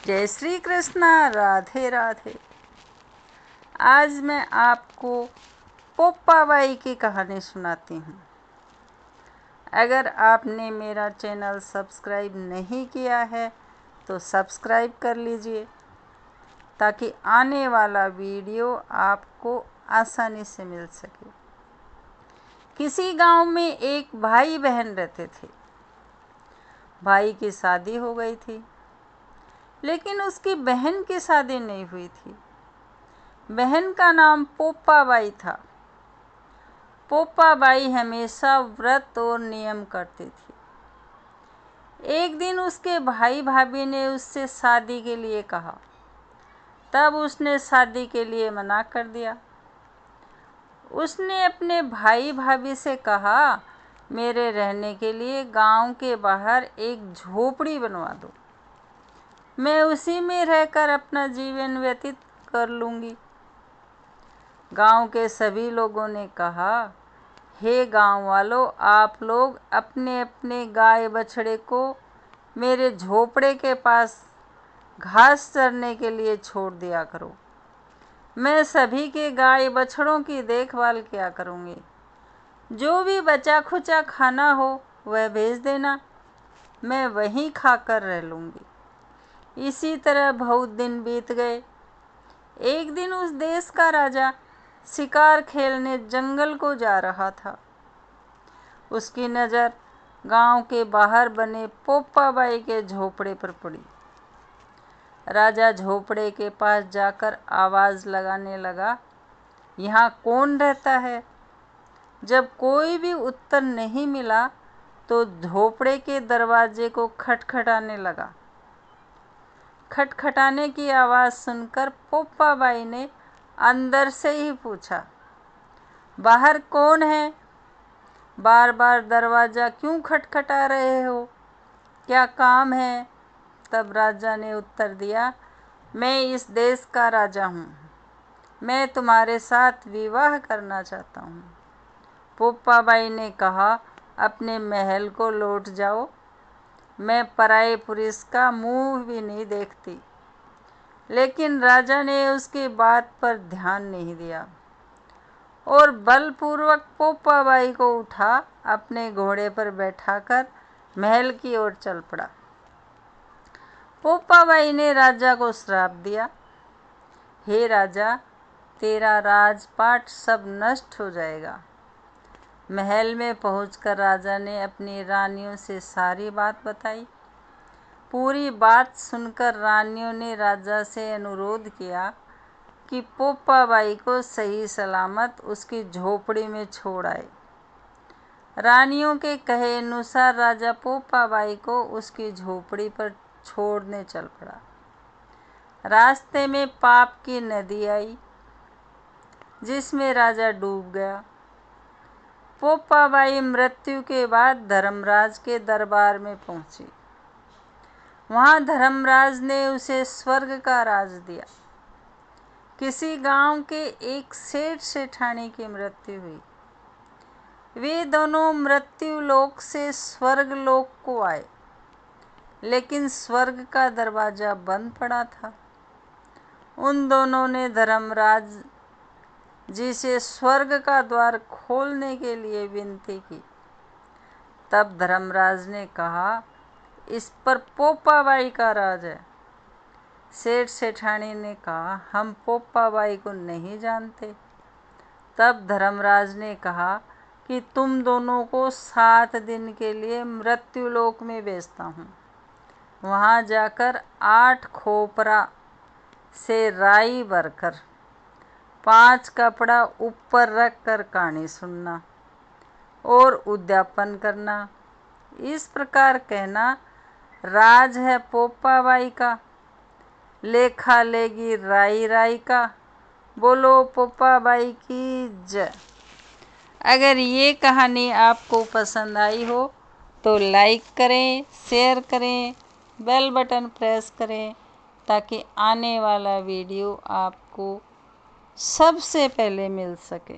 जय श्री कृष्णा, राधे राधे। आज मैं आपको पोप्पाबाई की कहानी सुनाती हूँ। अगर आपने मेरा चैनल सब्सक्राइब नहीं किया है तो सब्सक्राइब कर लीजिए ताकि आने वाला वीडियो आपको आसानी से मिल सके। किसी गांव में एक भाई बहन रहते थे। भाई की शादी हो गई थी, लेकिन उसकी बहन की शादी नहीं हुई थी। बहन का नाम पोप्पाबाई था। पोप्पाबाई हमेशा व्रत और नियम करती थी। एक दिन उसके भाई भाभी ने उससे शादी के लिए कहा, तब उसने शादी के लिए मना कर दिया। उसने अपने भाई भाभी से कहा, मेरे रहने के लिए गांव के बाहर एक झोपड़ी बनवा दो, मैं उसी में रहकर अपना जीवन व्यतीत कर लूँगी। गांव के सभी लोगों ने कहा, हे गांव वालों, आप लोग अपने अपने गाय बछड़े को मेरे झोपड़े के पास घास चरने के लिए छोड़ दिया करो। मैं सभी के गाय बछड़ों की देखभाल किया करूँगी। जो भी बचा खुचा खाना हो वह भेज देना, मैं वहीं खाकर रह लूँगी। इसी तरह बहुत दिन बीत गए। एक दिन उस देश का राजा शिकार खेलने जंगल को जा रहा था। उसकी नज़र गांव के बाहर बने पोप्पाबाई के झोपड़े पर पड़ी। राजा झोपड़े के पास जाकर आवाज़ लगाने लगा, यहाँ कौन रहता है? जब कोई भी उत्तर नहीं मिला तो झोपड़े के दरवाजे को खटखटाने लगा। खटखटाने की आवाज़ सुनकर पोप्पाबाई ने अंदर से ही पूछा, बाहर कौन है? बार बार दरवाज़ा क्यों खटखटा रहे हो? क्या काम है? तब राजा ने उत्तर दिया, मैं इस देश का राजा हूँ, मैं तुम्हारे साथ विवाह करना चाहता हूँ। पोप्पाबाई ने कहा, अपने महल को लौट जाओ, मैं पराये पुरुष का मुंह भी नहीं देखती। लेकिन राजा ने उसकी बात पर ध्यान नहीं दिया और बलपूर्वक पोप्पाबाई को उठा अपने घोड़े पर बैठाकर महल की ओर चल पड़ा। पोप्पाबाई ने राजा को श्राप दिया, हे राजा, तेरा राजपाट सब नष्ट हो जाएगा। महल में पहुंचकर राजा ने अपनी रानियों से सारी बात बताई। पूरी बात सुनकर रानियों ने राजा से अनुरोध किया कि पोप्पाबाई को सही सलामत उसकी झोपड़ी में छोड़ आए। रानियों के कहे अनुसार राजा पोप्पाबाई को उसकी झोपड़ी पर छोड़ने चल पड़ा। रास्ते में पाप की नदी आई, जिसमें राजा डूब गया। पोप्पाबाई मृत्यु के बाद धर्मराज के दरबार में पहुंची। वहां धर्मराज ने उसे स्वर्ग का राज दिया। किसी गांव के एक सेठ सेठानी की मृत्यु हुई। वे दोनों मृत्यु लोक से स्वर्ग लोक को आए, लेकिन स्वर्ग का दरवाजा बंद पड़ा था। उन दोनों ने धर्मराज जी से स्वर्ग का द्वार खोलने के लिए विनती की। तब धर्मराज ने कहा, इस पर पोप्पाबाई का राज है। सेठ सेठानी ने कहा, हम पोप्पाबाई को नहीं जानते। तब धर्मराज ने कहा कि तुम दोनों को 7 दिन के लिए मृत्युलोक में भेजता हूँ। वहाँ जाकर 8 खोपरा से राई भरकर 5 कपड़ा ऊपर रख कर कहानी सुनना और उद्यापन करना। इस प्रकार कहना, राज है पोप्पाबाई का, लेखा लेगी राई राई का। बोलो पोप्पाबाई की जय। अगर ये कहानी आपको पसंद आई हो तो लाइक करें, शेयर करें, बेल बटन प्रेस करें ताकि आने वाला वीडियो आपको सबसे पहले मिल सके।